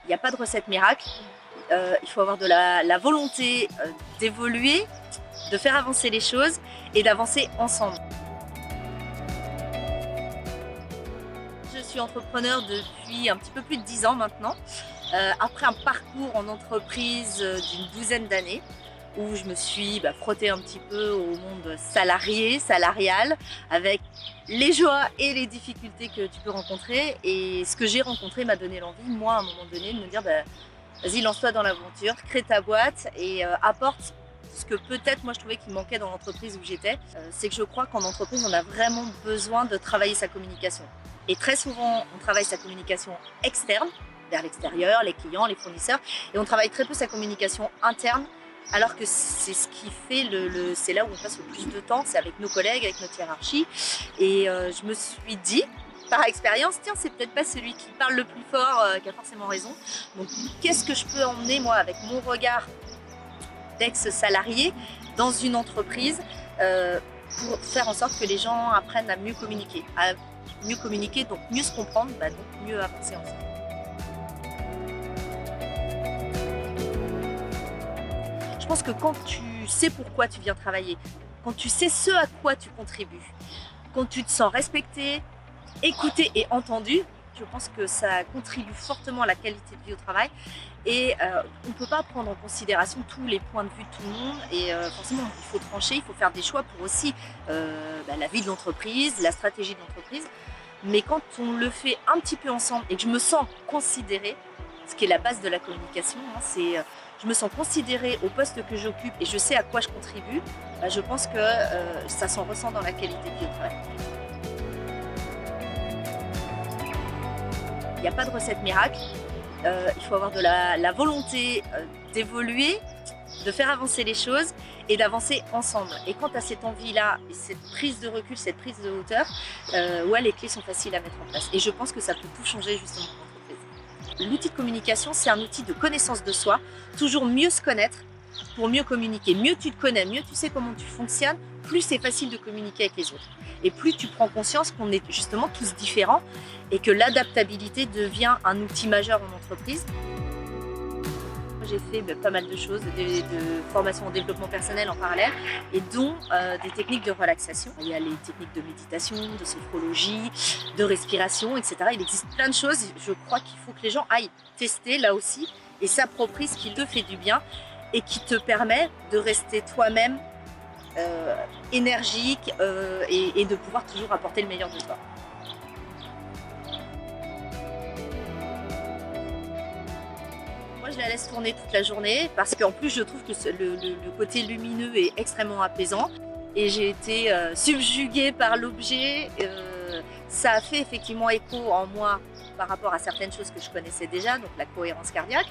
Il n'y a pas de recette miracle. Il faut avoir de la volonté d'évoluer, de faire avancer les choses et d'avancer ensemble. Je suis entrepreneur depuis un petit peu plus de 10 ans maintenant, après un parcours en entreprise d'une douzaine d'années où je me suis frottée un petit peu au monde salarial, avec les joies et les difficultés que tu peux rencontrer. Et ce que j'ai rencontré m'a donné l'envie, moi, à un moment donné, de me dire vas-y, lance-toi dans l'aventure, crée ta boîte et apporte ce que peut-être moi je trouvais qu'il manquait dans l'entreprise où j'étais. C'est que je crois qu'en entreprise, on a vraiment besoin de travailler sa communication. Et très souvent, on travaille sa communication externe, vers l'extérieur, les clients, les fournisseurs, et on travaille très peu sa communication interne, alors que c'est ce qui fait c'est là où on passe le plus de temps, c'est avec nos collègues, avec notre hiérarchie. Et je me suis dit, par expérience, tiens, c'est peut-être pas celui qui parle le plus fort qui a forcément raison. Donc, qu'est-ce que je peux emmener, moi, avec mon regard d'ex-salarié dans une entreprise pour faire en sorte que les gens apprennent à mieux communiquer, donc mieux se comprendre, donc mieux avancer ensemble. Je pense que quand tu sais pourquoi tu viens travailler, quand tu sais ce à quoi tu contribues, quand tu te sens respecté, écouté et entendu, je pense que ça contribue fortement à la qualité de vie au travail. Et on ne peut pas prendre en considération tous les points de vue de tout le monde. Et forcément, il faut trancher, il faut faire des choix pour aussi la vie de l'entreprise, la stratégie de l'entreprise. Mais quand on le fait un petit peu ensemble et que je me sens considérée, ce qui est la base de la communication, c'est je me sens considérée au poste que j'occupe et je sais à quoi je contribue, je pense que ça s'en ressent dans la qualité de vie au travail. Il n'y a pas de recette miracle. Il faut avoir de la volonté d'évoluer, de faire avancer les choses et d'avancer ensemble. Et quand tu as cette envie-là, cette prise de recul, cette prise de hauteur, les clés sont faciles à mettre en place. Et je pense que ça peut tout changer justement pour l'entreprise. L'outil de communication, c'est un outil de connaissance de soi, toujours mieux se connaître pour mieux communiquer. Mieux tu te connais, mieux tu sais comment tu fonctionnes, plus c'est facile de communiquer avec les autres. Et plus tu prends conscience qu'on est justement tous différents et que l'adaptabilité devient un outil majeur en entreprise. J'ai fait pas mal de choses, de formation en développement personnel en parallèle, et dont des techniques de relaxation. Il y a les techniques de méditation, de sophrologie, de respiration, etc. Il existe plein de choses. Je crois qu'il faut que les gens aillent tester là aussi et s'approprient ce qui te fait du bien et qui te permet de rester toi-même énergique et de pouvoir toujours apporter le meilleur de toi. Moi, je la laisse tourner toute la journée parce qu'en plus, je trouve que le côté lumineux est extrêmement apaisant et j'ai été subjuguée par l'objet. Ça a fait effectivement écho en moi par rapport à certaines choses que je connaissais déjà, donc la cohérence cardiaque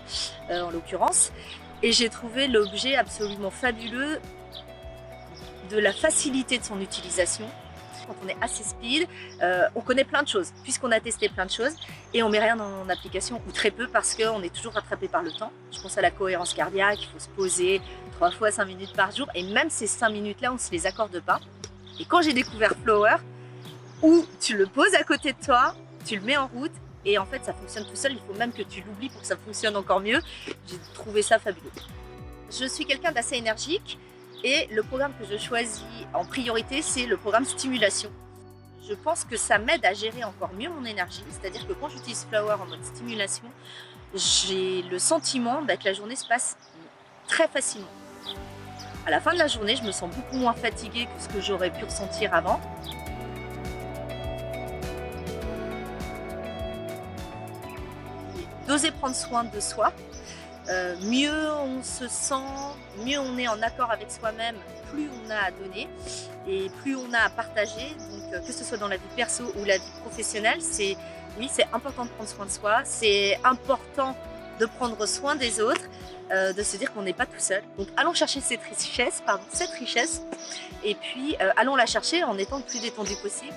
en l'occurrence. Et j'ai trouvé l'objet absolument fabuleux de la facilité de son utilisation. Quand on est assez speed, on connaît plein de choses, puisqu'on a testé plein de choses, et on met rien en application, ou très peu, parce qu'on est toujours rattrapé par le temps. Je pense à la cohérence cardiaque, il faut se poser 3 fois 5 minutes par jour, et même ces 5 minutes-là, on ne se les accorde pas. Et quand j'ai découvert Flower, où tu le poses à côté de toi, tu le mets en route, et en fait ça fonctionne tout seul, il faut même que tu l'oublies pour que ça fonctionne encore mieux. J'ai trouvé ça fabuleux. Je suis quelqu'un d'assez énergique, et le programme que je choisis en priorité, c'est le programme stimulation. Je pense que ça m'aide à gérer encore mieux mon énergie, c'est-à-dire que quand j'utilise Flower en mode stimulation, j'ai le sentiment que la journée se passe très facilement. À la fin de la journée, je me sens beaucoup moins fatiguée que ce que j'aurais pu ressentir avant. D'oser prendre soin de soi. Mieux on se sent, mieux on est en accord avec soi-même, plus on a à donner et plus on a à partager. Donc que ce soit dans la vie perso ou la vie professionnelle, c'est important de prendre soin de soi, c'est important de prendre soin des autres, de se dire qu'on n'est pas tout seul. Donc allons chercher cette richesse, et puis allons la chercher en étant le plus détendu possible.